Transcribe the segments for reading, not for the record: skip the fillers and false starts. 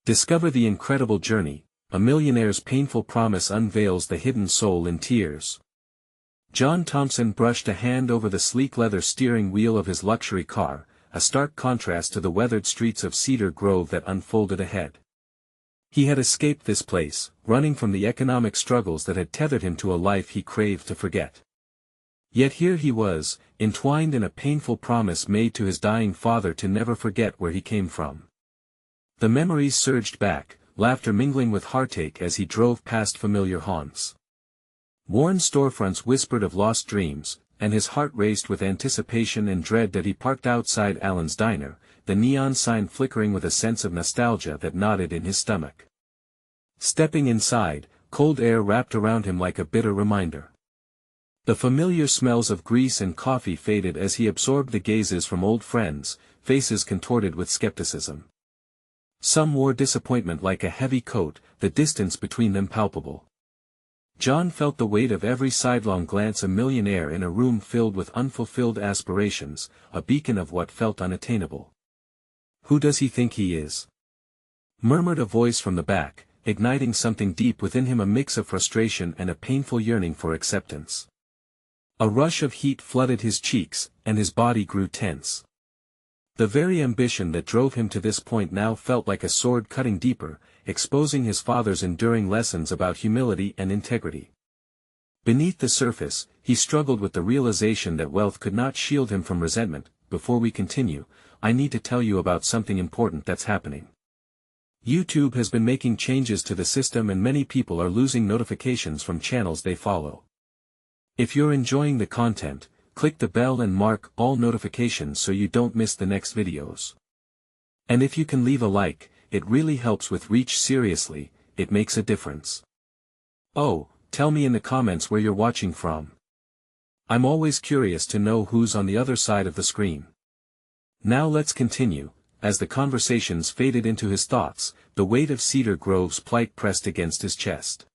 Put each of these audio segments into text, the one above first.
Discover the incredible journey. A millionaire's painful promise unveils the hidden soul in tears. John Thompson brushed a hand over the sleek leather steering wheel of his luxury car, a stark contrast to the weathered streets of Cedar Grove that unfolded ahead. He had escaped this place, running from the economic struggles that had tethered him to a life he craved to forget. Yet here he was, entwined in a painful promise made to his dying father to never forget where he came from. The memories surged back, laughter mingling with heartache as he drove past familiar haunts. Worn storefronts whispered of lost dreams, and his heart raced with anticipation and dread that he parked outside Alan's diner, the neon sign flickering with a sense of nostalgia that knotted in his stomach. Stepping inside, cold air wrapped around him like a bitter reminder. The familiar smells of grease and coffee faded as he absorbed the gazes from old friends, faces contorted with skepticism. Some wore disappointment like a heavy coat, the distance between them palpable. John felt the weight of every sidelong glance, a millionaire in a room filled with unfulfilled aspirations, a beacon of what felt unattainable. "Who does he think he is?" murmured a voice from the back, igniting something deep within him, a mix of frustration and a painful yearning for acceptance. A rush of heat flooded his cheeks, and his body grew tense. The very ambition that drove him to this point now felt like a sword cutting deeper, exposing his father's enduring lessons about humility and integrity. Beneath the surface, he struggled with the realization that wealth could not shield him from resentment. "Before we continue, I need to tell you about something important that's happening. YouTube has been making changes to the system and many people are losing notifications from channels they follow. If you're enjoying the content, click the bell and mark all notifications so you don't miss the next videos. And if you can leave a like, it really helps with reach. Seriously, it makes a difference. Oh, tell me in the comments where you're watching from. I'm always curious to know who's on the other side of the screen." Now let's continue. As the conversations faded into his thoughts, the weight of Cedar Grove's plight pressed against his chest.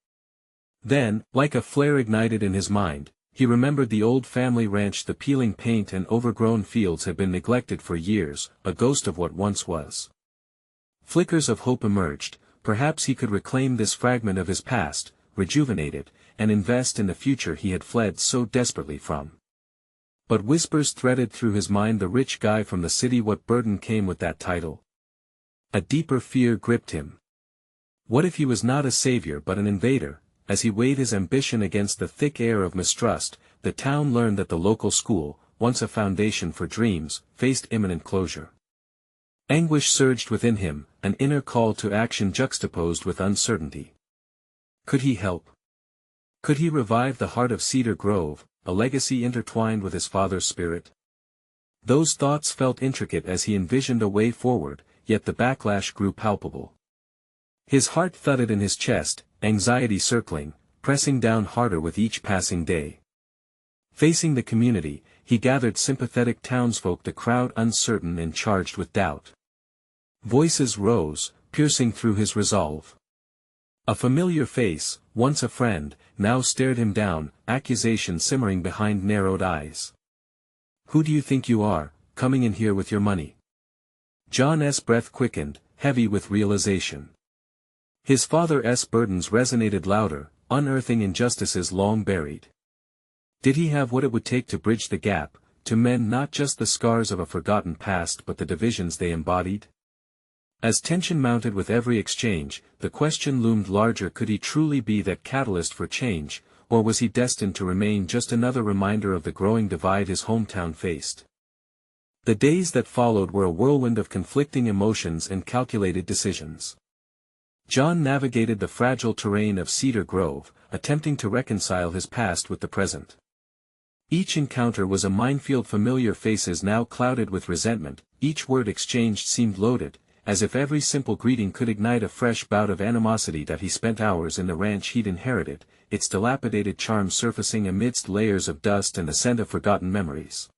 Then, like a flare ignited in his mind, he remembered the old family ranch. The peeling paint and overgrown fields had been neglected for years, a ghost of what once was. Flickers of hope emerged. Perhaps he could reclaim this fragment of his past, rejuvenate it, and invest in the future he had fled so desperately from. But whispers threaded through his mind. The rich guy from the city, what burden came with that title? A deeper fear gripped him. What if he was not a savior but an invader? As he weighed his ambition against the thick air of mistrust, the town learned that the local school, once a foundation for dreams, faced imminent closure. Anguish surged within him, an inner call to action juxtaposed with uncertainty. Could he help? Could he revive the heart of Cedar Grove, a legacy intertwined with his father's spirit? Those thoughts felt intricate as he envisioned a way forward, yet the backlash grew palpable. His heart thudded in his chest, anxiety circling, pressing down harder with each passing day. Facing the community, he gathered sympathetic townsfolk, the crowd uncertain and charged with doubt. Voices rose, piercing through his resolve. A familiar face, once a friend, now stared him down, accusation simmering behind narrowed eyes. "Who do you think you are, coming in here with your money?" John's breath quickened, heavy with realization. His father's burdens resonated louder, unearthing injustices long buried. Did he have what it would take to bridge the gap, to mend not just the scars of a forgotten past but the divisions they embodied? As tension mounted with every exchange, the question loomed larger: could he truly be that catalyst for change, or was he destined to remain just another reminder of the growing divide his hometown faced? The days that followed were a whirlwind of conflicting emotions and calculated decisions. John navigated the fragile terrain of Cedar Grove, attempting to reconcile his past with the present. Each encounter was a minefield, familiar faces now clouded with resentment, each word exchanged seemed loaded, as if every simple greeting could ignite a fresh bout of animosity. That he spent hours in the ranch he'd inherited, its dilapidated charm surfacing amidst layers of dust and the scent of forgotten memories.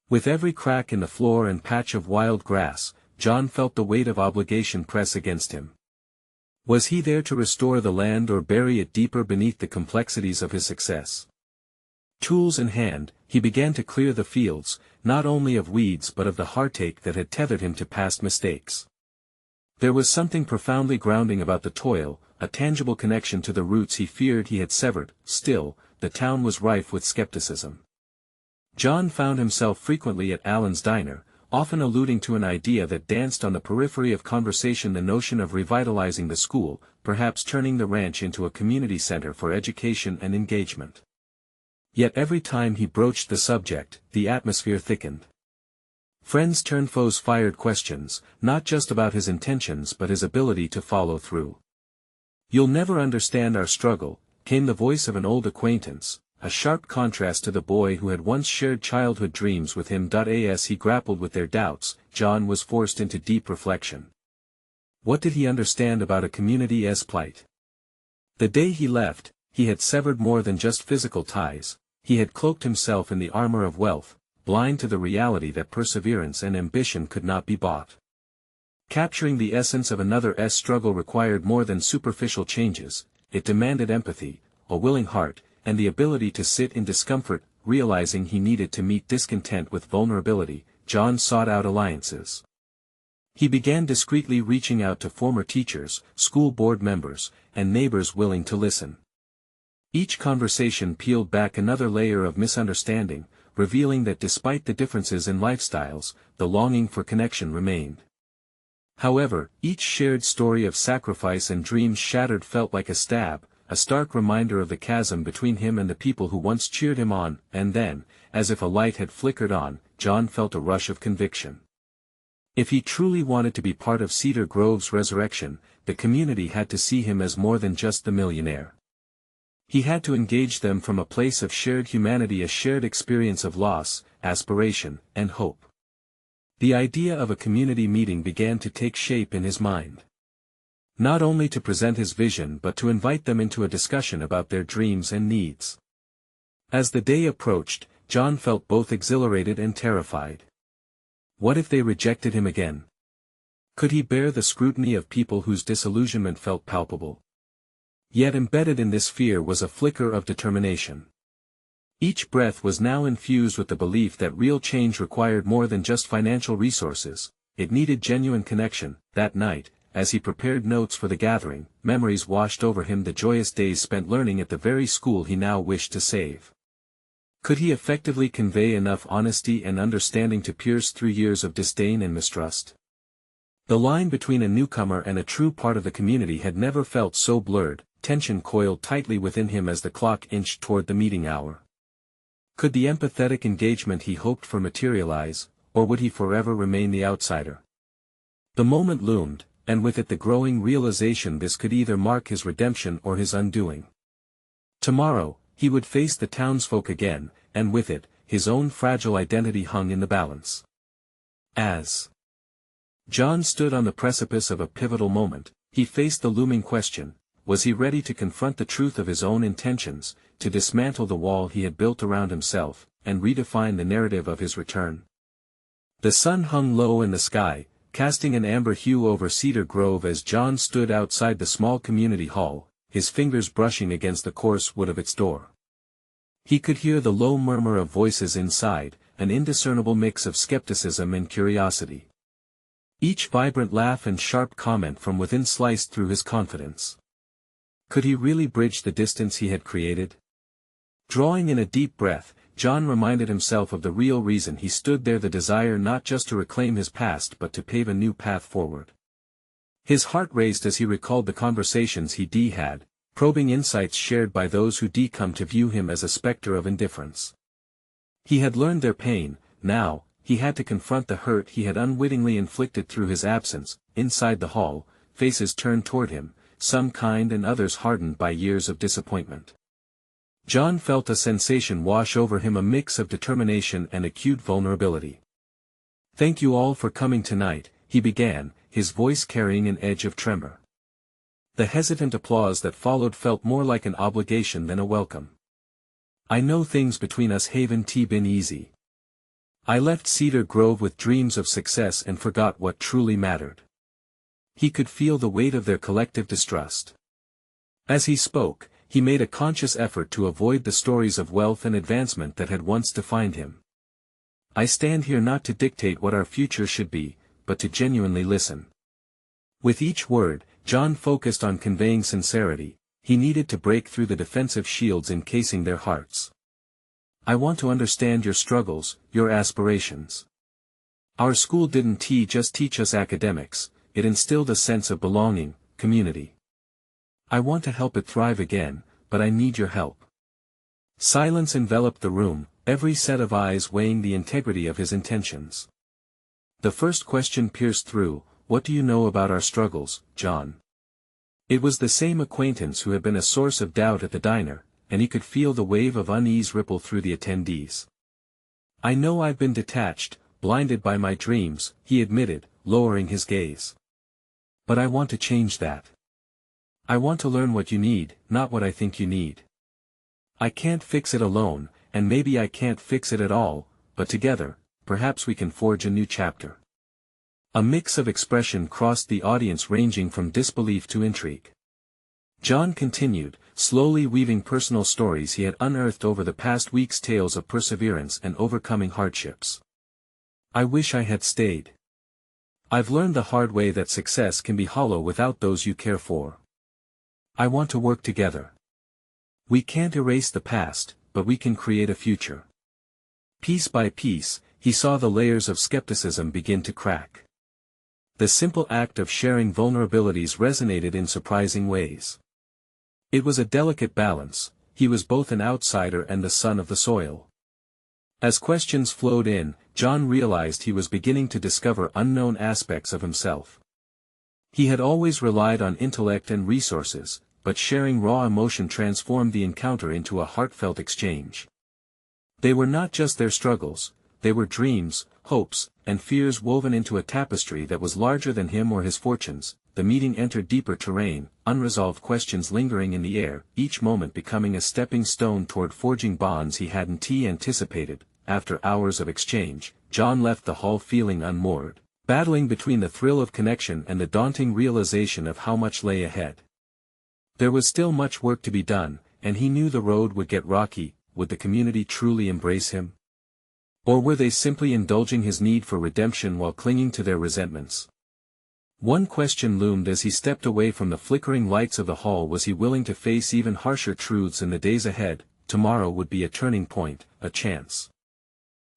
With every crack in the floor and patch of wild grass, John felt the weight of obligation press against him. Was he there to restore the land or bury it deeper beneath the complexities of his success? Tools in hand, he began to clear the fields, not only of weeds but of the heartache that had tethered him to past mistakes. There was something profoundly grounding about the toil, a tangible connection to the roots he feared he had severed. Still, the town was rife with skepticism. John found himself frequently at Alan's diner, often alluding to an idea that danced on the periphery of conversation, the notion of revitalizing the school, perhaps turning the ranch into a community center for education and engagement. Yet every time he broached the subject, the atmosphere thickened. Friends turned foes fired questions, not just about his intentions but his ability to follow through. "You'll never understand our struggle," came the voice of an old acquaintance, a sharp contrast to the boy who had once shared childhood dreams with him. As he grappled with their doubts, John was forced into deep reflection. What did he understand about a community's plight? The day he left, he had severed more than just physical ties. He had cloaked himself in the armor of wealth, blind to the reality that perseverance and ambition could not be bought. Capturing the essence of another's struggle required more than superficial changes. It demanded empathy, a willing heart, and the ability to sit in discomfort. Realizing he needed to meet discontent with vulnerability, John sought out alliances. He began discreetly reaching out to former teachers, school board members, and neighbors willing to listen. Each conversation peeled back another layer of misunderstanding, revealing that despite the differences in lifestyles, the longing for connection remained. However, each shared story of sacrifice and dreams shattered felt like a stab, a stark reminder of the chasm between him and the people who once cheered him on. And then, as if a light had flickered on, John felt a rush of conviction. If he truly wanted to be part of Cedar Grove's resurrection, the community had to see him as more than just the millionaire. He had to engage them from a place of shared humanity, a shared experience of loss, aspiration, and hope. The idea of a community meeting began to take shape in his mind. Not only to present his vision but to invite them into a discussion about their dreams and needs. As the day approached, John felt both exhilarated and terrified. What if they rejected him again? Could he bear the scrutiny of people whose disillusionment felt palpable? Yet embedded in this fear was a flicker of determination. Each breath was now infused with the belief that real change required more than just financial resources. It needed genuine connection. That night, as he prepared notes for the gathering, memories washed over him, the joyous days spent learning at the very school he now wished to save. Could he effectively convey enough honesty and understanding to pierce through years of disdain and mistrust? The line between a newcomer and a true part of the community had never felt so blurred. Tension coiled tightly within him as the clock inched toward the meeting hour. Could the empathetic engagement he hoped for materialize, or would he forever remain the outsider? The moment loomed, and with it the growing realization this could either mark his redemption or his undoing. Tomorrow, he would face the townsfolk again, and with it, his own fragile identity hung in the balance. As John stood on the precipice of a pivotal moment, he faced the looming question: was he ready to confront the truth of his own intentions, to dismantle the wall he had built around himself, and redefine the narrative of his return? The sun hung low in the sky, casting an amber hue over Cedar Grove as John stood outside the small community hall, his fingers brushing against the coarse wood of its door. He could hear the low murmur of voices inside, an indiscernible mix of skepticism and curiosity. Each vibrant laugh and sharp comment from within sliced through his confidence. Could he really bridge the distance he had created? Drawing in a deep breath, John reminded himself of the real reason he stood there, the desire not just to reclaim his past but to pave a new path forward. His heart raced as he recalled the conversations he had, probing insights shared by those who come to view him as a specter of indifference. He had learned their pain. Now, he had to confront the hurt he had unwittingly inflicted through his absence. Inside the hall, faces turned toward him, some kind and others hardened by years of disappointment. John felt a sensation wash over him, a mix of determination and acute vulnerability. "Thank you all for coming tonight," he began, his voice carrying an edge of tremor. The hesitant applause that followed felt more like an obligation than a welcome. "I know things between us haven't been easy. I left Cedar Grove with dreams of success and forgot what truly mattered." He could feel the weight of their collective distrust. As he spoke, he made a conscious effort to avoid the stories of wealth and advancement that had once defined him. "I stand here not to dictate what our future should be, but to genuinely listen. With each word, John focused on conveying sincerity. He needed to break through the defensive shields encasing their hearts. I want to understand your struggles, your aspirations. Our school didn't just teach us academics, it instilled a sense of belonging, community. I want to help it thrive again, but I need your help. Silence enveloped the room, every set of eyes weighing the integrity of his intentions. The first question pierced through, what do you know about our struggles, John? It was the same acquaintance who had been a source of doubt at the diner, and he could feel the wave of unease ripple through the attendees. I know I've been detached, blinded by my dreams, he admitted, lowering his gaze. But I want to change that. I want to learn what you need, not what I think you need. I can't fix it alone, and maybe I can't fix it at all, but together, perhaps we can forge a new chapter. A mix of expression crossed the audience ranging from disbelief to intrigue. John continued, slowly weaving personal stories he had unearthed over the past week's tales of perseverance and overcoming hardships. I wish I had stayed. I've learned the hard way that success can be hollow without those you care for. I want to work together. We can't erase the past, but we can create a future. Piece by piece, he saw the layers of skepticism begin to crack. The simple act of sharing vulnerabilities resonated in surprising ways. It was a delicate balance, he was both an outsider and the son of the soil. As questions flowed in, John realized he was beginning to discover unknown aspects of himself. He had always relied on intellect and resources, but sharing raw emotion transformed the encounter into a heartfelt exchange. They were not just their struggles, they were dreams, hopes, and fears woven into a tapestry that was larger than him or his fortunes. The meeting entered deeper terrain, unresolved questions lingering in the air, each moment becoming a stepping stone toward forging bonds he hadn't anticipated. After hours of exchange, John left the hall feeling unmoored, battling between the thrill of connection and the daunting realization of how much lay ahead. There was still much work to be done, and he knew the road would get rocky. Would the community truly embrace him? Or were they simply indulging his need for redemption while clinging to their resentments? One question loomed as he stepped away from the flickering lights of the hall: was he willing to face even harsher truths in the days ahead? Tomorrow would be a turning point, a chance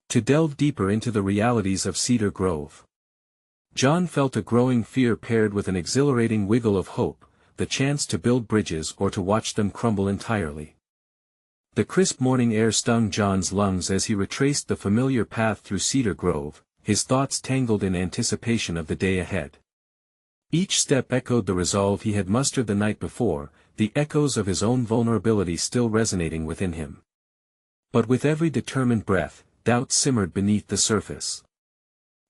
to delve deeper into the realities of Cedar Grove. John felt a growing fear paired with an exhilarating wiggle of hope, the chance to build bridges or to watch them crumble entirely. The crisp morning air stung John's lungs as he retraced the familiar path through Cedar Grove, his thoughts tangled in anticipation of the day ahead. Each step echoed the resolve he had mustered the night before, the echoes of his own vulnerability still resonating within him. But with every determined breath, doubt simmered beneath the surface.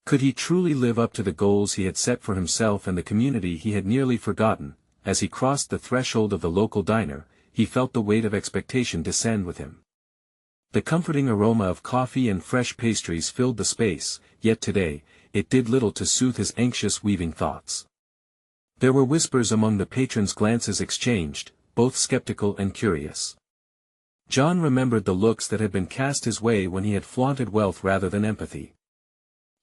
Could he truly live up to the goals he had set for himself and the community he had nearly forgotten? As he crossed the threshold of the local diner, he felt the weight of expectation descend with him. The comforting aroma of coffee and fresh pastries filled the space, yet today, it did little to soothe his anxious weaving thoughts. There were whispers among the patrons, glances exchanged, both skeptical and curious. John remembered the looks that had been cast his way when he had flaunted wealth rather than empathy.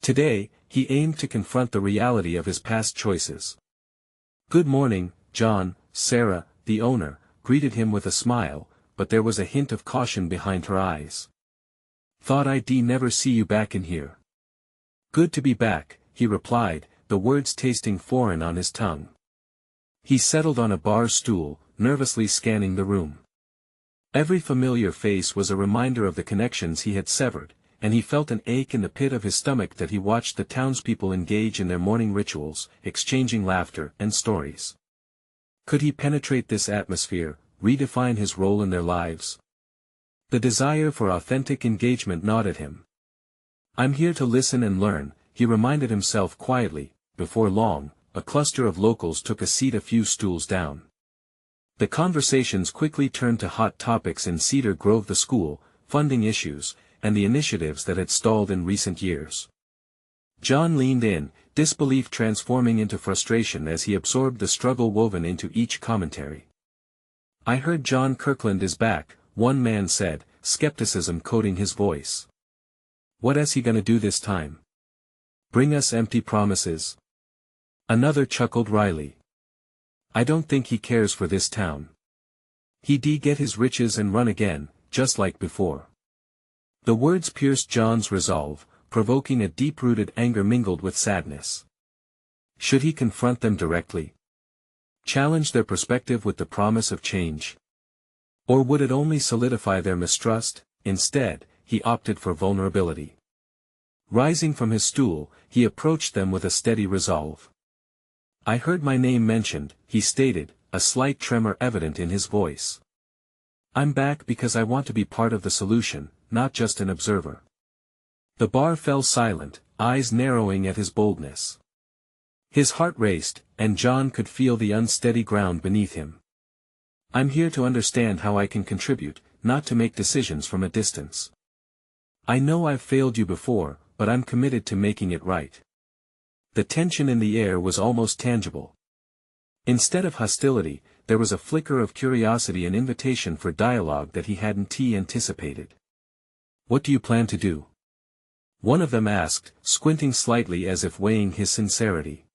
Today, he aimed to confront the reality of his past choices. "Good morning, John." Sarah, the owner, greeted him with a smile, but there was a hint of caution behind her eyes. "Thought I'd never see you back in here." "Good to be back," he replied, the words tasting foreign on his tongue. He settled on a bar stool, nervously scanning the room. Every familiar face was a reminder of the connections he had severed, and he felt an ache in the pit of his stomach that he watched the townspeople engage in their morning rituals, exchanging laughter and stories. Could he penetrate this atmosphere, redefine his role in their lives? The desire for authentic engagement gnawed at him. "I'm here to listen and learn," he reminded himself quietly. Before long, a cluster of locals took a seat a few stools down. The conversations quickly turned to hot topics in Cedar Grove: the school, funding issues, and the initiatives that had stalled in recent years. John leaned in, disbelief transforming into frustration as he absorbed the struggle woven into each commentary. "I heard John Kirkland is back," one man said, skepticism coating his voice. "What is he gonna do this time? Bring us empty promises?" Another chuckled wryly. I don't think he cares for this town. He'd get his riches and run again, just like before. The words pierced John's resolve, provoking a deep-rooted anger mingled with sadness. Should he confront them directly? Challenge their perspective with the promise of change? Or would it only solidify their mistrust? Instead, he opted for vulnerability. Rising from his stool, he approached them with a steady resolve. I heard my name mentioned, he stated, a slight tremor evident in his voice. I'm back because I want to be part of the solution, not just an observer. The bar fell silent, eyes narrowing at his boldness. His heart raced, and John could feel the unsteady ground beneath him. I'm here to understand how I can contribute, not to make decisions from a distance. I know I've failed you before, but I'm committed to making it right. The tension in the air was almost tangible. Instead of hostility, there was a flicker of curiosity and invitation for dialogue that he hadn't anticipated. What do you plan to do? One of them asked, squinting slightly as if weighing his sincerity.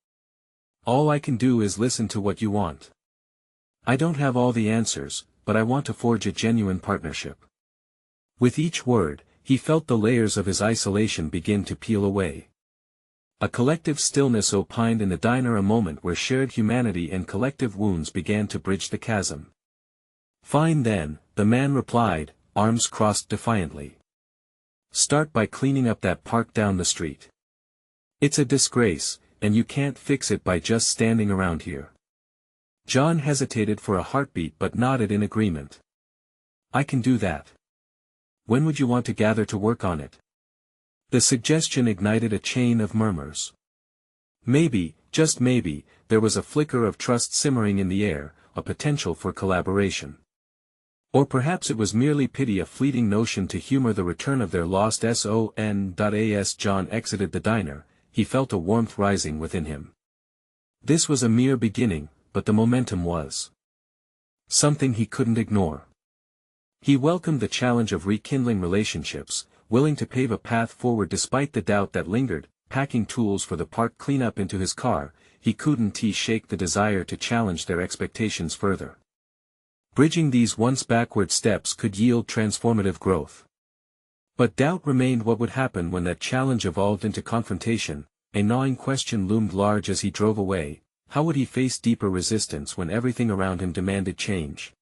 All I can do is listen to what you want. I don't have all the answers, but I want to forge a genuine partnership. With each word, he felt the layers of his isolation begin to peel away. A collective stillness opined in the diner, a moment where shared humanity and collective wounds began to bridge the chasm. Fine then, the man replied, arms crossed defiantly. Start by cleaning up that park down the street. It's a disgrace, and you can't fix it by just standing around here. John hesitated for a heartbeat but nodded in agreement. I can do that. When would you want to gather to work on it? The suggestion ignited a chain of murmurs. Maybe, just maybe, there was a flicker of trust simmering in the air, a potential for collaboration. Or perhaps it was merely pity, a fleeting notion to humor the return of their lost son. As John exited the diner, he felt a warmth rising within him. This was a mere beginning, but the momentum was something he couldn't ignore. He welcomed the challenge of rekindling relationships, willing to pave a path forward despite the doubt that lingered. Packing tools for the park cleanup into his car, he couldn't shake the desire to challenge their expectations further. Bridging these once backward steps could yield transformative growth. But doubt remained. What would happen when that challenge evolved into confrontation? A gnawing question loomed large as he drove away. How would he face deeper resistance when everything around him demanded change?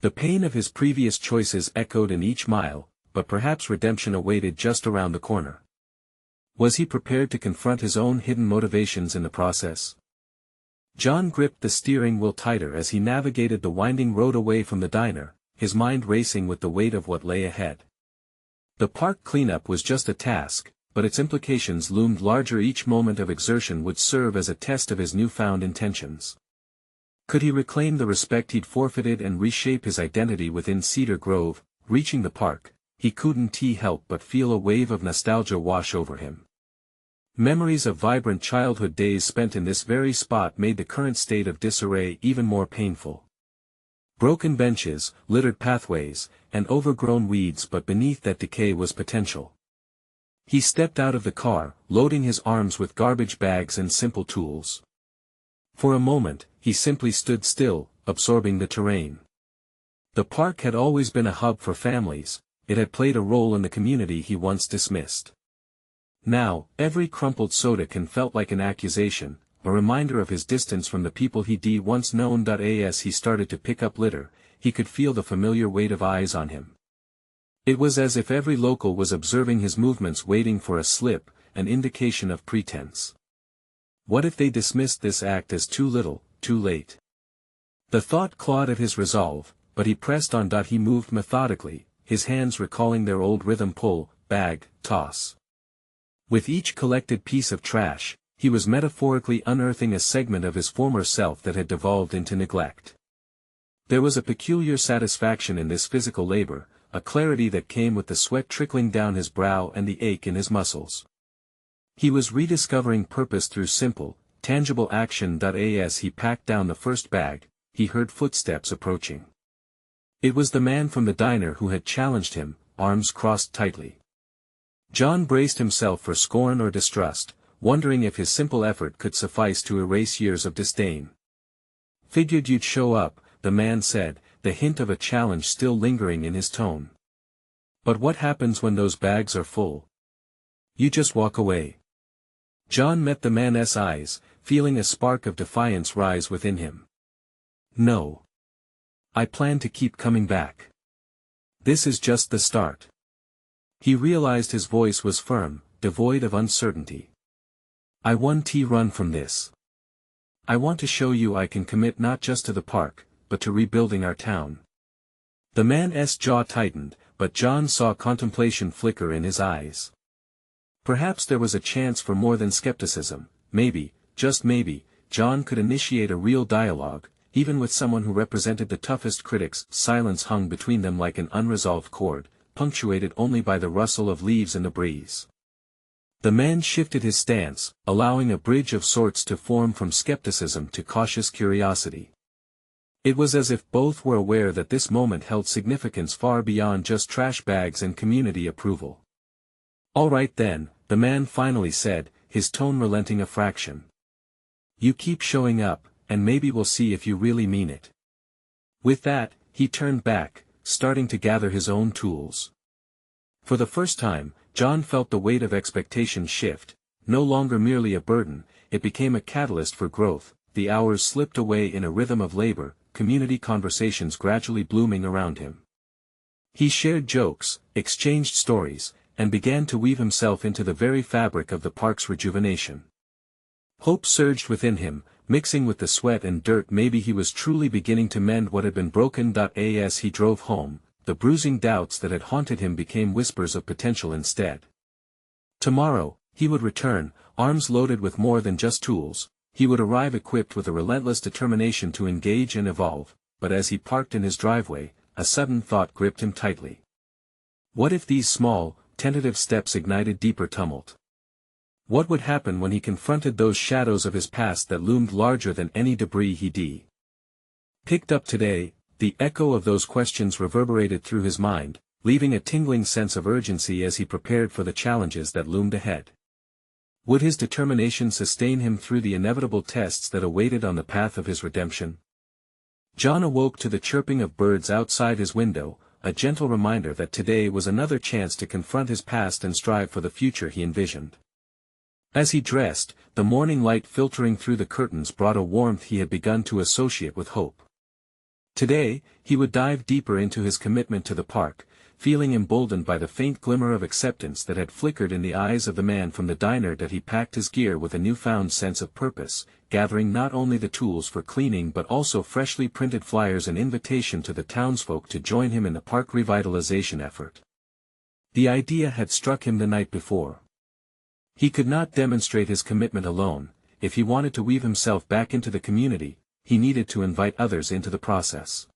The pain of his previous choices echoed in each mile, but perhaps redemption awaited just around the corner. Was he prepared to confront his own hidden motivations in the process? John gripped the steering wheel tighter as he navigated the winding road away from the diner, his mind racing with the weight of what lay ahead. The park cleanup was just a task, but its implications loomed larger. Each moment of exertion would serve as a test of his newfound intentions. Could he reclaim the respect he'd forfeited and reshape his identity within Cedar Grove? Reaching the park, he couldn't help but feel a wave of nostalgia wash over him. Memories of vibrant childhood days spent in this very spot made the current state of disarray even more painful. Broken benches, littered pathways, and overgrown weeds, but beneath that decay was potential. He stepped out of the car, loading his arms with garbage bags and simple tools. For a moment, he simply stood still, absorbing the terrain. The park had always been a hub for families. It had played a role in the community he once dismissed. Now, every crumpled soda can felt like an accusation, a reminder of his distance from the people he'd once known. As he started to pick up litter, he could feel the familiar weight of eyes on him. It was as if every local was observing his movements, waiting for a slip, an indication of pretense. What if they dismissed this act as too little, too late? The thought clawed at his resolve, but he pressed on. He moved methodically, his hands recalling their old rhythm: pull, bag, toss. With each collected piece of trash, he was metaphorically unearthing a segment of his former self that had devolved into neglect. There was a peculiar satisfaction in this physical labor, a clarity that came with the sweat trickling down his brow and the ache in his muscles. He was rediscovering purpose through simple, tangible action. As he packed down the first bag, he heard footsteps approaching. It was the man from the diner who had challenged him, arms crossed tightly. John braced himself for scorn or distrust, wondering if his simple effort could suffice to erase years of disdain. "Figured you'd show up," the man said, the hint of a challenge still lingering in his tone. "But what happens when those bags are full? You just walk away." John met the man's eyes, feeling a spark of defiance rise within him. "No. I plan to keep coming back. This is just the start." He realized his voice was firm, devoid of uncertainty. "I want to run from this. I want to show you I can commit not just to the park, but to rebuilding our town." The man's jaw tightened, but John saw contemplation flicker in his eyes. Perhaps there was a chance for more than skepticism. Maybe, just maybe, John could initiate a real dialogue, even with someone who represented the toughest critics. Silence hung between them like an unresolved chord, punctuated only by the rustle of leaves in the breeze. The man shifted his stance, allowing a bridge of sorts to form from skepticism to cautious curiosity. It was as if both were aware that this moment held significance far beyond just trash bags and community approval. "All right then," the man finally said, his tone relenting a fraction. "You keep showing up, and maybe we'll see if you really mean it." With that, he turned back, starting to gather his own tools. For the first time, John felt the weight of expectation shift. No longer merely a burden, it became a catalyst for growth. The hours slipped away in a rhythm of labor, community conversations gradually blooming around him. He shared jokes, exchanged stories, and began to weave himself into the very fabric of the park's rejuvenation. Hope surged within him, mixing with the sweat and dirt. Maybe he was truly beginning to mend what had been broken. As he drove home, the bruising doubts that had haunted him became whispers of potential instead. Tomorrow, he would return, arms loaded with more than just tools. He would arrive equipped with a relentless determination to engage and evolve, but as he parked in his driveway, a sudden thought gripped him tightly. What if these small, tentative steps ignited deeper tumult? What would happen when he confronted those shadows of his past that loomed larger than any debris he'd picked up today? The echo of those questions reverberated through his mind, leaving a tingling sense of urgency as he prepared for the challenges that loomed ahead. Would his determination sustain him through the inevitable tests that awaited on the path of his redemption? John awoke to the chirping of birds outside his window, a gentle reminder that today was another chance to confront his past and strive for the future he envisioned. As he dressed, the morning light filtering through the curtains brought a warmth he had begun to associate with hope. Today, he would dive deeper into his commitment to the park, feeling emboldened by the faint glimmer of acceptance that had flickered in the eyes of the man from the diner. That he packed his gear with a newfound sense of purpose, gathering not only the tools for cleaning but also freshly printed flyers, an invitation to the townsfolk to join him in the park revitalization effort. The idea had struck him the night before. He could not demonstrate his commitment alone. If he wanted to weave himself back into the community, he needed to invite others into the process.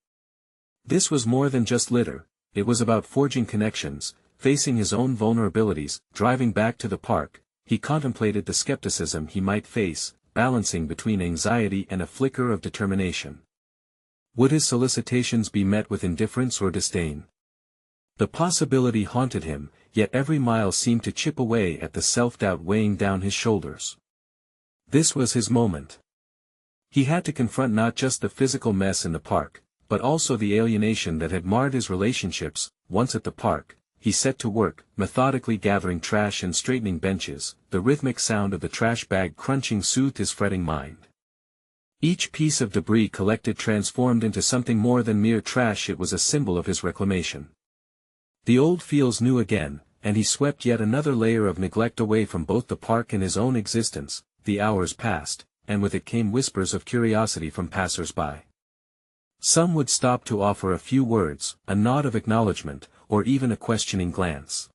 This was more than just litter. It was about forging connections, facing his own vulnerabilities. Driving back to the park, he contemplated the skepticism he might face, balancing between anxiety and a flicker of determination. Would his solicitations be met with indifference or disdain? The possibility haunted him, yet every mile seemed to chip away at the self-doubt weighing down his shoulders. This was his moment. He had to confront not just the physical mess in the park, but also the alienation that had marred his relationships. Once at the park, he set to work, methodically gathering trash and straightening benches. The rhythmic sound of the trash bag crunching soothed his fretting mind. Each piece of debris collected transformed into something more than mere trash. It was a symbol of his reclamation. The old feels new again, and he swept yet another layer of neglect away from both the park and his own existence. The hours passed, and with it came whispers of curiosity from passers-by. Some would stop to offer a few words, a nod of acknowledgement, or even a questioning glance.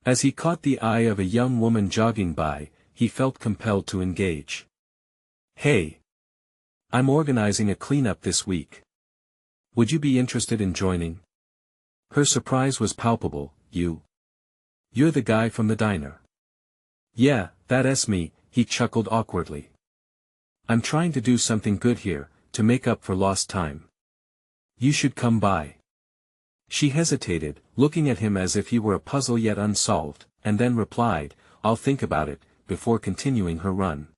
As he caught the eye of a young woman jogging by, he felt compelled to engage. "Hey! I'm organizing a cleanup this week. Would you be interested in joining?" Her surprise was palpable. You're the guy from the diner." "Yeah, that's me," he chuckled awkwardly. "I'm trying to do something good here, to make up for lost time. You should come by." She hesitated, looking at him as if he were a puzzle yet unsolved, and then replied, "I'll think about it. before continuing her run.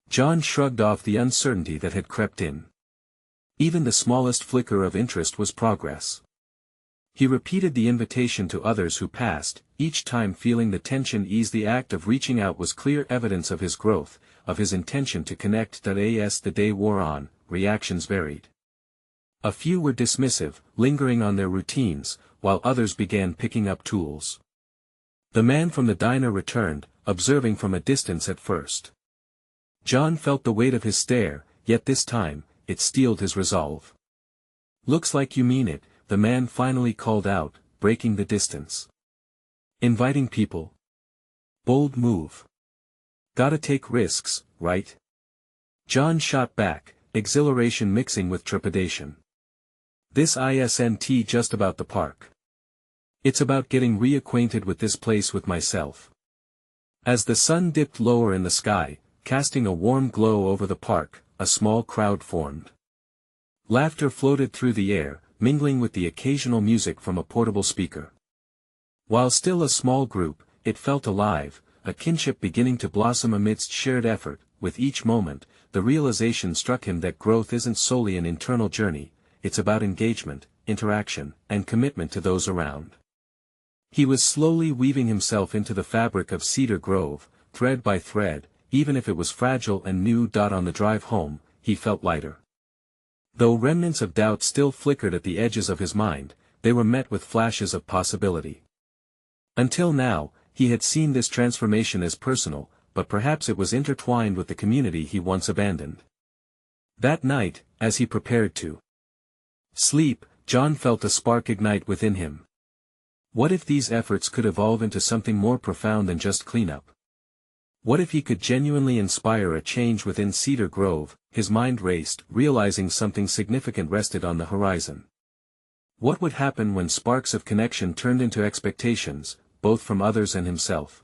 John shrugged off the uncertainty that had crept in. Even the smallest flicker of interest was progress. He repeated the invitation to others who passed, each time feeling the tension ease. The act of reaching out was clear evidence of his growth, of his intention to connect. As the day wore on, reactions varied. A few were dismissive, lingering on their routines, while others began picking up tools. The man from the diner returned, observing from a distance at first. John felt the weight of his stare, yet this time, it steeled his resolve. "Looks like you mean it," the man finally called out, breaking the distance. "Inviting people. Bold move. Gotta take risks, right?" John shot back, exhilaration mixing with trepidation. "This isn't just about the park. It's about getting reacquainted with this place, with myself." As the sun dipped lower in the sky, casting a warm glow over the park, a small crowd formed. Laughter floated through the air, mingling with the occasional music from a portable speaker. While still a small group, it felt alive, a kinship beginning to blossom amidst shared effort. With each moment, the realization struck him that growth isn't solely an internal journey, it's about engagement, interaction, and commitment to those around. He was slowly weaving himself into the fabric of Cedar Grove, thread by thread, even if it was fragile and new. On the drive home, he felt lighter. Though remnants of doubt still flickered at the edges of his mind, they were met with flashes of possibility. Until now, he had seen this transformation as personal, but perhaps it was intertwined with the community he once abandoned. That night, as he prepared to sleep, John felt a spark ignite within him. What if these efforts could evolve into something more profound than just cleanup? What if he could genuinely inspire a change within Cedar Grove? His mind raced, realizing something significant rested on the horizon. What would happen when sparks of connection turned into expectations, both from others and himself?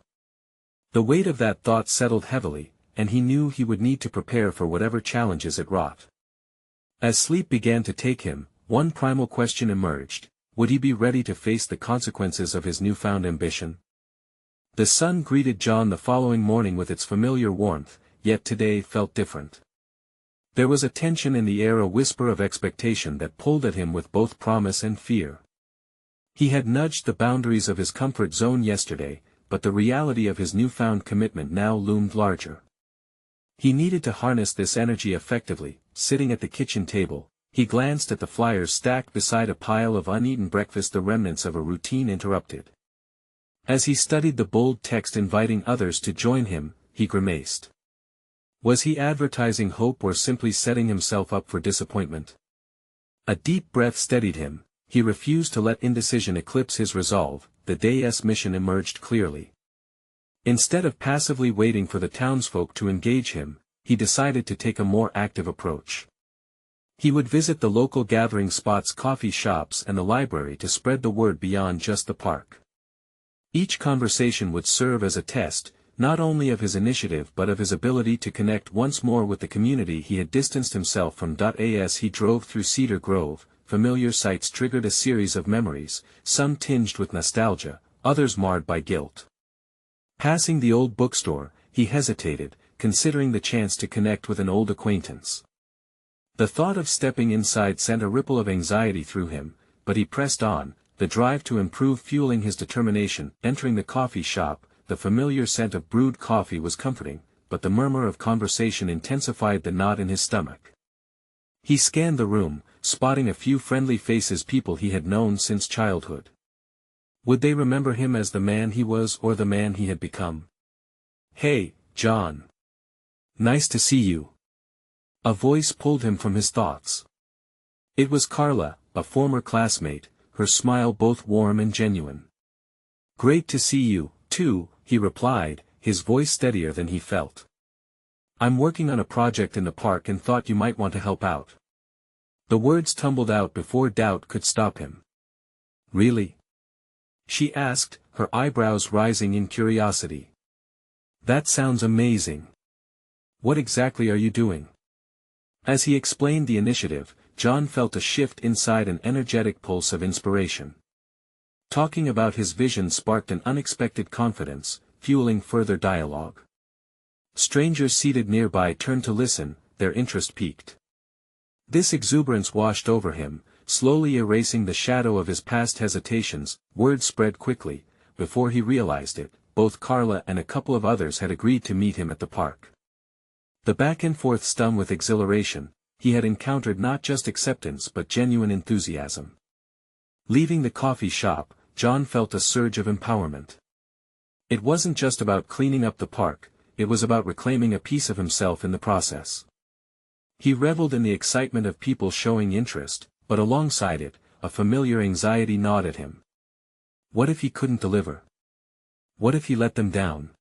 The weight of that thought settled heavily, and he knew he would need to prepare for whatever challenges it wrought. As sleep began to take him, one primal question emerged: would he be ready to face the consequences of his newfound ambition? The sun greeted John the following morning with its familiar warmth, yet today felt different. There was a tension in the air, a whisper of expectation that pulled at him with both promise and fear. He had nudged the boundaries of his comfort zone yesterday, but the reality of his newfound commitment now loomed larger. He needed to harness this energy effectively. Sitting at the kitchen table, he glanced at the flyers stacked beside a pile of uneaten breakfast, the remnants of a routine interrupted. As he studied the bold text inviting others to join him, he grimaced. Was he advertising hope or simply setting himself up for disappointment? A deep breath steadied him. He refused to let indecision eclipse his resolve. The day's mission emerged clearly. Instead of passively waiting for the townsfolk to engage him, he decided to take a more active approach. He would visit the local gathering spots, coffee shops, and the library to spread the word beyond just the park. Each conversation would serve as a test, not only of his initiative but of his ability to connect once more with the community he had distanced himself from. As he drove through Cedar Grove, familiar sights triggered a series of memories, some tinged with nostalgia, others marred by guilt. Passing the old bookstore, he hesitated, considering the chance to connect with an old acquaintance. The thought of stepping inside sent a ripple of anxiety through him, but he pressed on, the drive to improve fueling his determination. Entering the coffee shop, the familiar scent of brewed coffee was comforting, but the murmur of conversation intensified the knot in his stomach. He scanned the room, spotting a few friendly faces, people he had known since childhood. Would they remember him as the man he was or the man he had become? "Hey, John. Nice to see you." A voice pulled him from his thoughts. It was Carla, a former classmate, her smile both warm and genuine. "Great to see you, too," he replied, his voice steadier than he felt. "I'm working on a project in the park and thought you might want to help out." The words tumbled out before doubt could stop him. "Really?" she asked, her eyebrows rising in curiosity. "That sounds amazing. What exactly are you doing?" As he explained the initiative, John felt a shift inside, an energetic pulse of inspiration. Talking about his vision sparked an unexpected confidence, fueling further dialogue. Strangers seated nearby turned to listen, their interest piqued. This exuberance washed over him, slowly erasing the shadow of his past hesitations. Word spread quickly. Before he realized it, both Carla and a couple of others had agreed to meet him at the park. The back and forth stung with exhilaration. He had encountered not just acceptance but genuine enthusiasm. Leaving the coffee shop, John felt a surge of empowerment. It wasn't just about cleaning up the park, it was about reclaiming a piece of himself in the process. He reveled in the excitement of people showing interest, but alongside it, a familiar anxiety gnawed at him. What if he couldn't deliver? What if he let them down?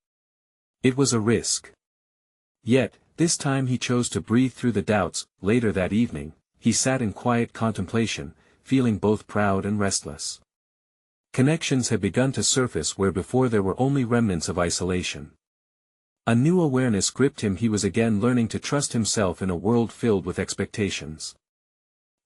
It was a risk. Yet, this time he chose to breathe through the doubts. Later that evening, he sat in quiet contemplation, feeling both proud and restless. Connections had begun to surface where before there were only remnants of isolation. A new awareness gripped him. He was again learning to trust himself in a world filled with expectations.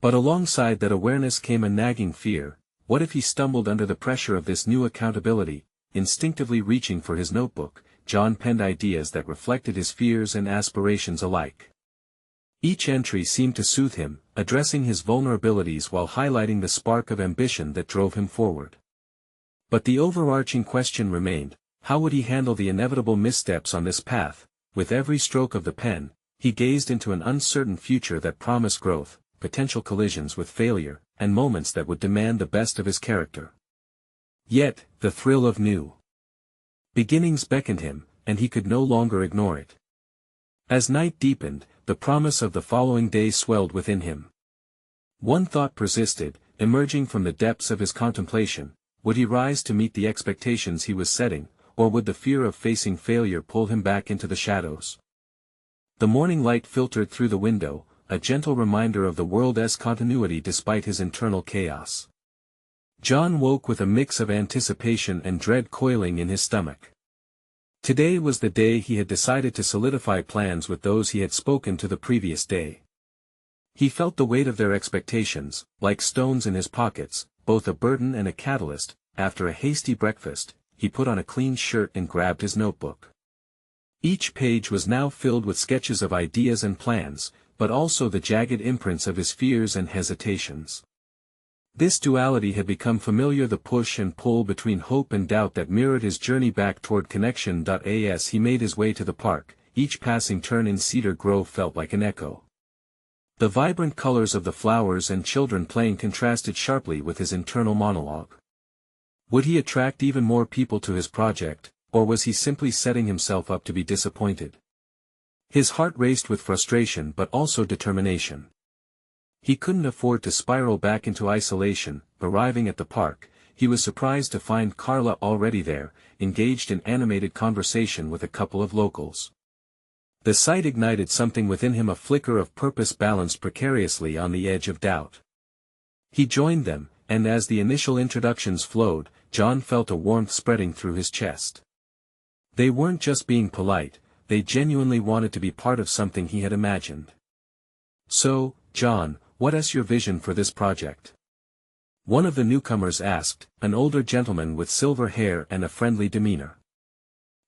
But alongside that awareness came a nagging fear. What if he stumbled under the pressure of this new accountability? Instinctively reaching for his notebook, John penned ideas that reflected his fears and aspirations alike. Each entry seemed to soothe him, addressing his vulnerabilities while highlighting the spark of ambition that drove him forward. But the overarching question remained: how would he handle the inevitable missteps on this path? With every stroke of the pen, he gazed into an uncertain future that promised growth, potential collisions with failure, and moments that would demand the best of his character. Yet, the thrill of new beginnings beckoned him, and he could no longer ignore it. As night deepened, the promise of the following day swelled within him. One thought persisted, emerging from the depths of his contemplation: would he rise to meet the expectations he was setting, or would the fear of facing failure pull him back into the shadows? The morning light filtered through the window, a gentle reminder of the world's continuity despite his internal chaos. John woke with a mix of anticipation and dread coiling in his stomach. Today was the day he had decided to solidify plans with those he had spoken to the previous day. He felt the weight of their expectations, like stones in his pockets, both a burden and a catalyst. After a hasty breakfast, he put on a clean shirt and grabbed his notebook. Each page was now filled with sketches of ideas and plans, but also the jagged imprints of his fears and hesitations. This duality had become familiar, the push and pull between hope and doubt that mirrored his journey back toward connection. As he made his way to the park, each passing turn in Cedar Grove felt like an echo. The vibrant colors of the flowers and children playing contrasted sharply with his internal monologue. Would he attract even more people to his project, or was he simply setting himself up to be disappointed? His heart raced with frustration but also determination. He couldn't afford to spiral back into isolation. Arriving at the park, he was surprised to find Carla already there, engaged in animated conversation with a couple of locals. The sight ignited something within him, a flicker of purpose balanced precariously on the edge of doubt. He joined them, and as the initial introductions flowed, John felt a warmth spreading through his chest. They weren't just being polite, they genuinely wanted to be part of something he had imagined. "So, John, what's your vision for this project?" one of the newcomers asked, an older gentleman with silver hair and a friendly demeanor.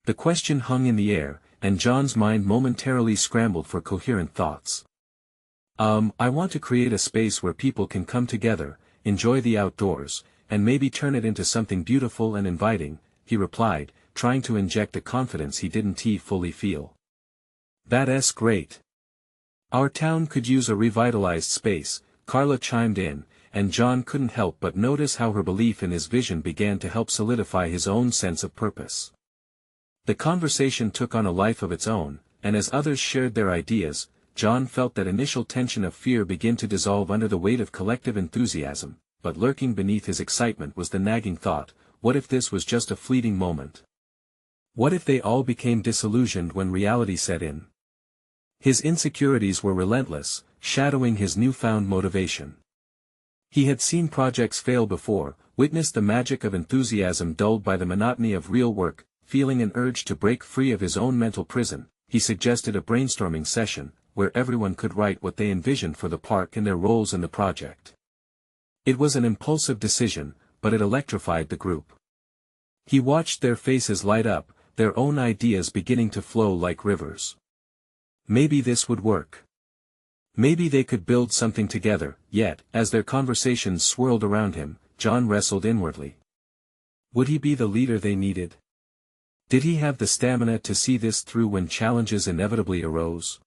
The question hung in the air, and John's mind momentarily scrambled for coherent thoughts. I want to create a space where people can come together, enjoy the outdoors, and maybe turn it into something beautiful and inviting," he replied, trying to inject a confidence he didn't fully feel. "That's great. Our town could use a revitalized space," Carla chimed in, and John couldn't help but notice how her belief in his vision began to help solidify his own sense of purpose. The conversation took on a life of its own, and as others shared their ideas, John felt that initial tension of fear begin to dissolve under the weight of collective enthusiasm, but lurking beneath his excitement was the nagging thought: what if this was just a fleeting moment? What if they all became disillusioned when reality set in? His insecurities were relentless, shadowing his newfound motivation. He had seen projects fail before, witnessed the magic of enthusiasm dulled by the monotony of real work. Feeling an urge to break free of his own mental prison, he suggested a brainstorming session, where everyone could write what they envisioned for the park and their roles in the project. It was an impulsive decision, but it electrified the group. He watched their faces light up, their own ideas beginning to flow like rivers. Maybe this would work. Maybe they could build something together, yet, as their conversations swirled around him, John wrestled inwardly. Would he be the leader they needed? Did he have the stamina to see this through when challenges inevitably arose?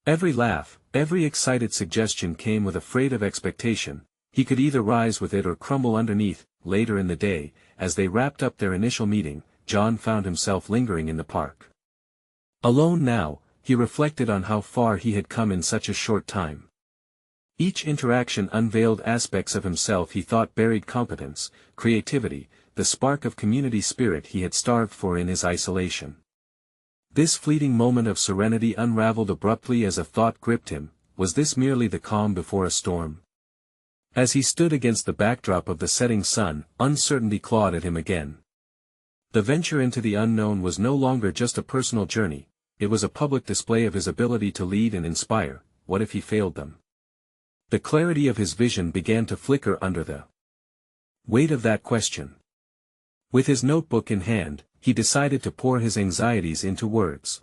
Every laugh, every excited suggestion came with a freight of expectation. He could either rise with it or crumble underneath. Later in the day, as they wrapped up their initial meeting, John found himself lingering in the park. Alone now, he reflected on how far he had come in such a short time. Each interaction unveiled aspects of himself he thought buried: competence, creativity, the spark of community spirit he had starved for in his isolation. This fleeting moment of serenity unraveled abruptly as a thought gripped him: was this merely the calm before a storm? As he stood against the backdrop of the setting sun, uncertainty clawed at him again. The venture into the unknown was no longer just a personal journey, it was a public display of his ability to lead and inspire. What if he failed them? The clarity of his vision began to flicker under the weight of that question. With his notebook in hand, he decided to pour his anxieties into words.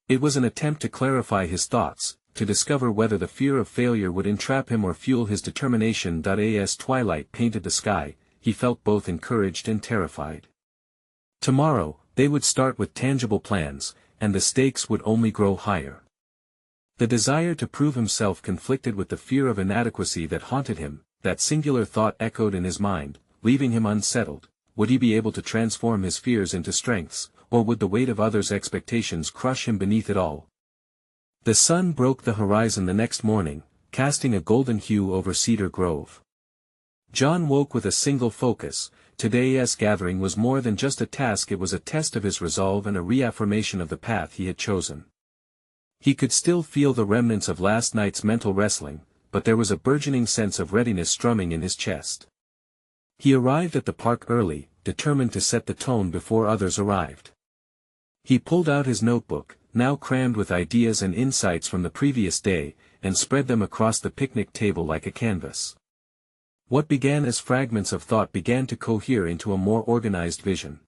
It was an attempt to clarify his thoughts, to discover whether the fear of failure would entrap him or fuel his determination. As twilight painted the sky, he felt both encouraged and terrified. Tomorrow, they would start with tangible plans, and the stakes would only grow higher. The desire to prove himself conflicted with the fear of inadequacy that haunted him. That singular thought echoed in his mind, leaving him unsettled. Would he be able to transform his fears into strengths, or would the weight of others' expectations crush him beneath it all? The sun broke the horizon the next morning, casting a golden hue over Cedar Grove. John woke with a single focus. Today's gathering was more than just a task, it was a test of his resolve and a reaffirmation of the path he had chosen. He could still feel the remnants of last night's mental wrestling, but there was a burgeoning sense of readiness strumming in his chest. He arrived at the park early, determined to set the tone before others arrived. He pulled out his notebook, now crammed with ideas and insights from the previous day, and spread them across the picnic table like a canvas. What began as fragments of thought began to cohere into a more organized vision.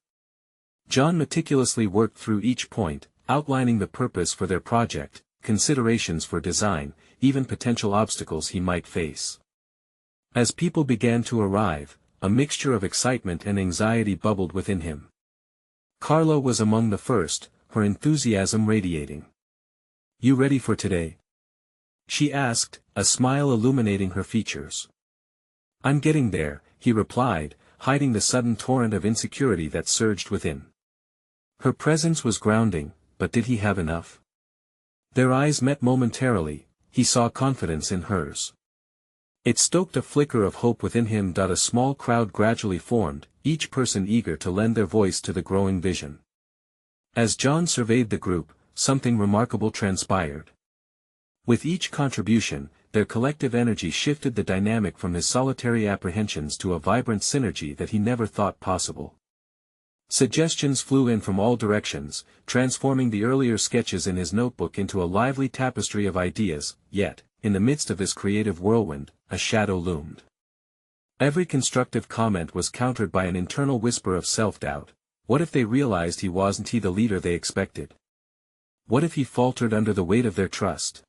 John meticulously worked through each point, outlining the purpose for their project, considerations for design, even potential obstacles he might face. As people began to arrive, a mixture of excitement and anxiety bubbled within him. Carla was among the first, her enthusiasm radiating. "You ready for today?" she asked, a smile illuminating her features. "I'm getting there," he replied, hiding the sudden torrent of insecurity that surged within. Her presence was grounding, but did he have enough? Their eyes met momentarily, he saw confidence in hers. It stoked a flicker of hope within him. A small crowd gradually formed, each person eager to lend their voice to the growing vision. As John surveyed the group, something remarkable transpired. With each contribution, their collective energy shifted the dynamic from his solitary apprehensions to a vibrant synergy that he never thought possible. Suggestions flew in from all directions, transforming the earlier sketches in his notebook into a lively tapestry of ideas. Yet, in the midst of this creative whirlwind, a shadow loomed. Every constructive comment was countered by an internal whisper of self-doubt. What if they realized he wasn't the leader they expected? What if he faltered under the weight of their trust?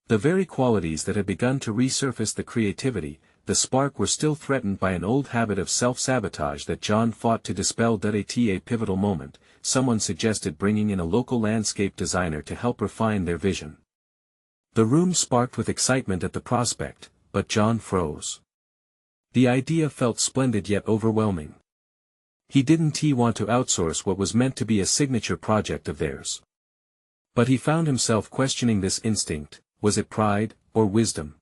The very qualities that had begun to resurface the creativity, the spark, were still threatened by an old habit of self-sabotage that John fought to dispel. At a pivotal moment, someone suggested bringing in a local landscape designer to help refine their vision. The room sparked with excitement at the prospect, but John froze. The idea felt splendid yet overwhelming. He didn't want to outsource what was meant to be a signature project of theirs. But he found himself questioning this instinct. Was it pride, or wisdom?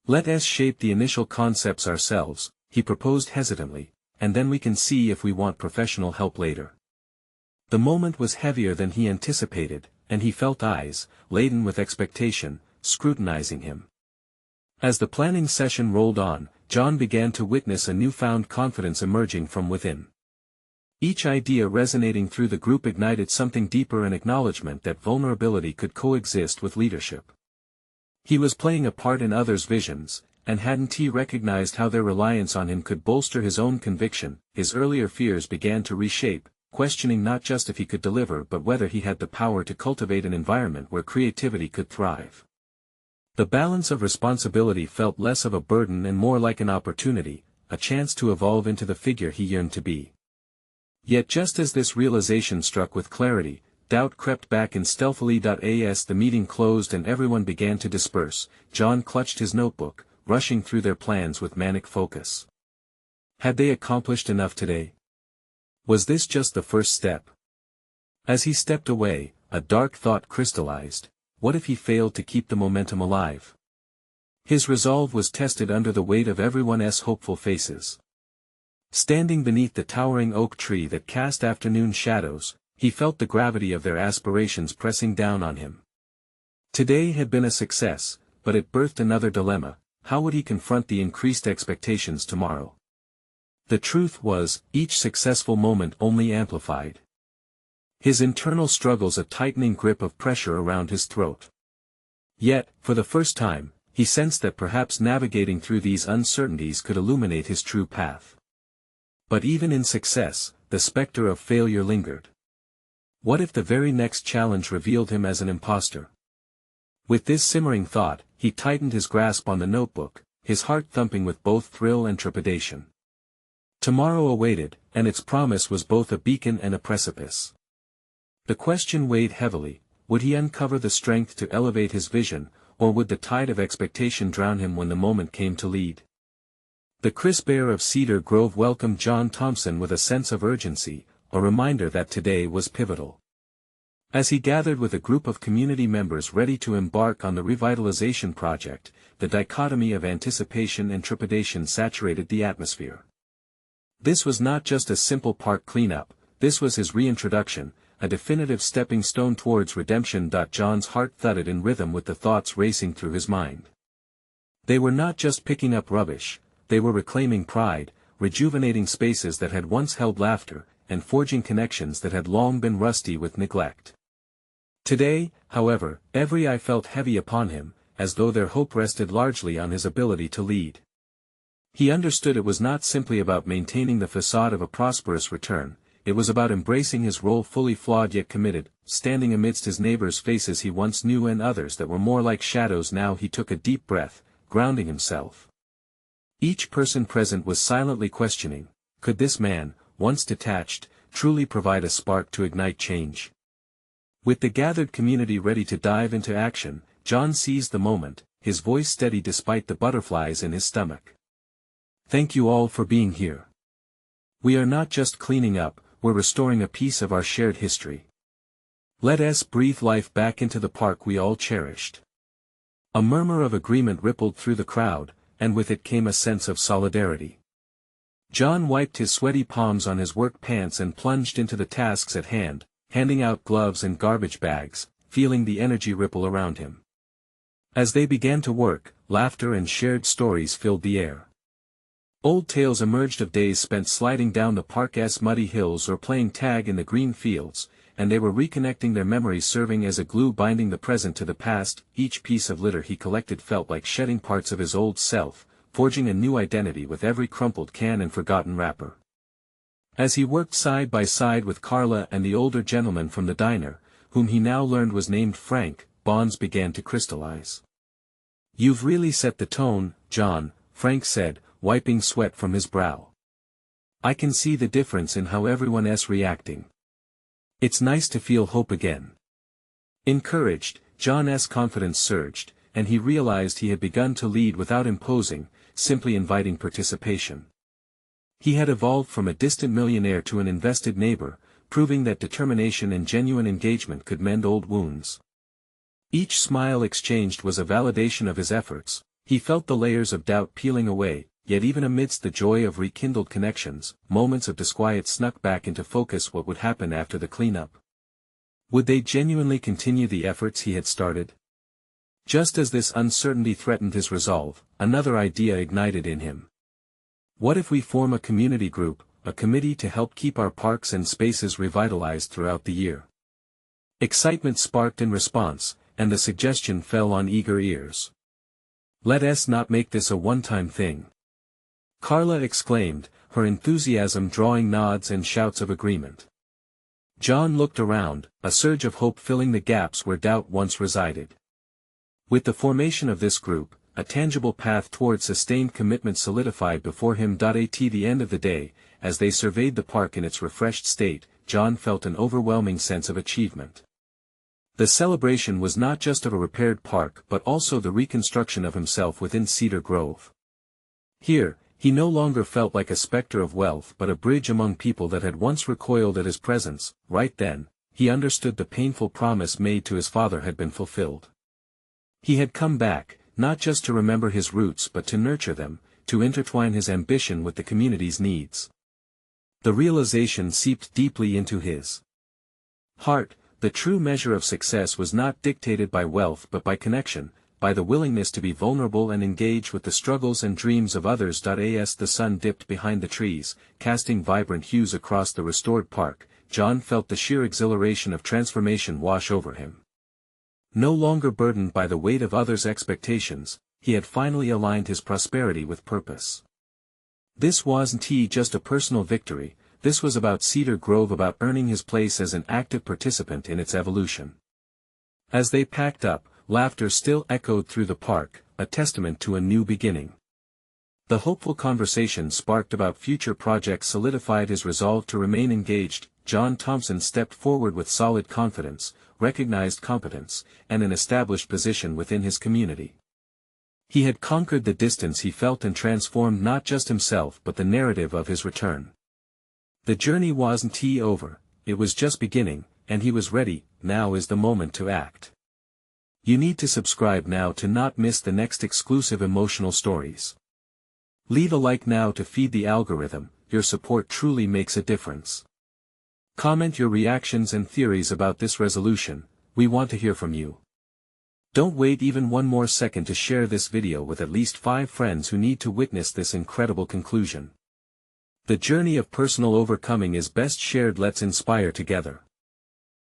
"Let us shape the initial concepts ourselves," he proposed hesitantly, "and then we can see if we want professional help later." The moment was heavier than he anticipated, and he felt eyes, laden with expectation, scrutinizing him. As the planning session rolled on, John began to witness a newfound confidence emerging from within. Each idea resonating through the group ignited something deeper, an acknowledgement that vulnerability could coexist with leadership. He was playing a part in others' visions, and hadn't he recognized how their reliance on him could bolster his own conviction? His earlier fears began to reshape, questioning not just if he could deliver but whether he had the power to cultivate an environment where creativity could thrive. The balance of responsibility felt less of a burden and more like an opportunity, a chance to evolve into the figure he yearned to be. Yet just as this realization struck with clarity, doubt crept back in stealthily. As the meeting closed and everyone began to disperse, John clutched his notebook, rushing through their plans with manic focus. Had they accomplished enough today? Was this just the first step? As he stepped away, a dark thought crystallized. What if he failed to keep the momentum alive? His resolve was tested under the weight of everyone's hopeful faces. Standing beneath the towering oak tree that cast afternoon shadows, he felt the gravity of their aspirations pressing down on him. Today had been a success, but it birthed another dilemma: how would he confront the increased expectations tomorrow? The truth was, each successful moment only amplified his internal struggles, a tightening grip of pressure around his throat. Yet, for the first time, he sensed that perhaps navigating through these uncertainties could illuminate his true path. But even in success, the specter of failure lingered. What if the very next challenge revealed him as an imposter? With this simmering thought, he tightened his grasp on the notebook, his heart thumping with both thrill and trepidation. Tomorrow awaited, and its promise was both a beacon and a precipice. The question weighed heavily: would he uncover the strength to elevate his vision, or would the tide of expectation drown him when the moment came to lead? The crisp air of Cedar Grove welcomed John Thompson with a sense of urgency, a reminder that today was pivotal. As he gathered with a group of community members ready to embark on the revitalization project, the dichotomy of anticipation and trepidation saturated the atmosphere. This was not just a simple park cleanup, this was his reintroduction, a definitive stepping stone towards redemption. John's heart thudded in rhythm with the thoughts racing through his mind. They were not just picking up rubbish, they were reclaiming pride, rejuvenating spaces that had once held laughter, and forging connections that had long been rusty with neglect. Today, however, every eye felt heavy upon him, as though their hope rested largely on his ability to lead. He understood it was not simply about maintaining the facade of a prosperous return, it was about embracing his role fully, flawed yet committed, standing amidst his neighbors' faces he once knew and others that were more like shadows now. He took a deep breath, grounding himself. Each person present was silently questioning, could this man, once detached, truly provide a spark to ignite change? With the gathered community ready to dive into action, John seized the moment, his voice steady despite the butterflies in his stomach. Thank you all for being here. We are not just cleaning up, we're restoring a piece of our shared history. Let us breathe life back into the park we all cherished. A murmur of agreement rippled through the crowd, and with it came a sense of solidarity. John wiped his sweaty palms on his work pants and plunged into the tasks at hand, handing out gloves and garbage bags, feeling the energy ripple around him. As they began to work, laughter and shared stories filled the air. Old tales emerged of days spent sliding down the park's muddy hills or playing tag in the green fields, and they were reconnecting their memories, serving as a glue binding the present to the past. Each piece of litter he collected felt like shedding parts of his old self, forging a new identity with every crumpled can and forgotten wrapper. As he worked side by side with Carla and the older gentleman from the diner, whom he now learned was named Frank, bonds began to crystallize. "You've really set the tone, John," Frank said, wiping sweat from his brow. "I can see the difference in how everyone's reacting. It's nice to feel hope again." Encouraged, John's confidence surged, and he realized he had begun to lead without imposing, simply inviting participation. He had evolved from a distant millionaire to an invested neighbor, proving that determination and genuine engagement could mend old wounds. Each smile exchanged was a validation of his efforts. He felt the layers of doubt peeling away, yet even amidst the joy of rekindled connections, moments of disquiet snuck back into focus. What would happen after the cleanup? Would they genuinely continue the efforts he had started? Just as this uncertainty threatened his resolve, another idea ignited in him. What if we form a community group, a committee to help keep our parks and spaces revitalized throughout the year? Excitement sparked in response, and the suggestion fell on eager ears. "Let us not make this a one-time thing," Carla exclaimed, her enthusiasm drawing nods and shouts of agreement. John looked around, a surge of hope filling the gaps where doubt once resided. With the formation of this group, a tangible path toward sustained commitment solidified before him. At the end of the day, as they surveyed the park in its refreshed state, John felt an overwhelming sense of achievement. The celebration was not just of a repaired park but also the reconstruction of himself within Cedar Grove. Here, he no longer felt like a specter of wealth but a bridge among people that had once recoiled at his presence. Right then, he understood the painful promise made to his father had been fulfilled. He had come back, not just to remember his roots but to nurture them, to intertwine his ambition with the community's needs. The realization seeped deeply into his heart. The true measure of success was not dictated by wealth but by connection, by the willingness to be vulnerable and engage with the struggles and dreams of others. As the sun dipped behind the trees, casting vibrant hues across the restored park, John felt the sheer exhilaration of transformation wash over him. No longer burdened by the weight of others' expectations, he had finally aligned his prosperity with purpose. This wasn't just a personal victory, this was about Cedar Grove, about earning his place as an active participant in its evolution. As they packed up, laughter still echoed through the park, a testament to a new beginning. The hopeful conversation sparked about future projects solidified his resolve to remain engaged. John Thompson stepped forward with solid confidence, recognized competence, and an established position within his community. He had conquered the distance he felt and transformed not just himself but the narrative of his return. The journey wasn't over, it was just beginning, and he was ready. Now is the moment to act. You need to subscribe now to not miss the next exclusive emotional stories. Leave a like now to feed the algorithm, your support truly makes a difference. Comment your reactions and theories about this resolution, we want to hear from you. Don't wait even one more second to share this video with at least 5 friends who need to witness this incredible conclusion. The journey of personal overcoming is best shared. Let's inspire together.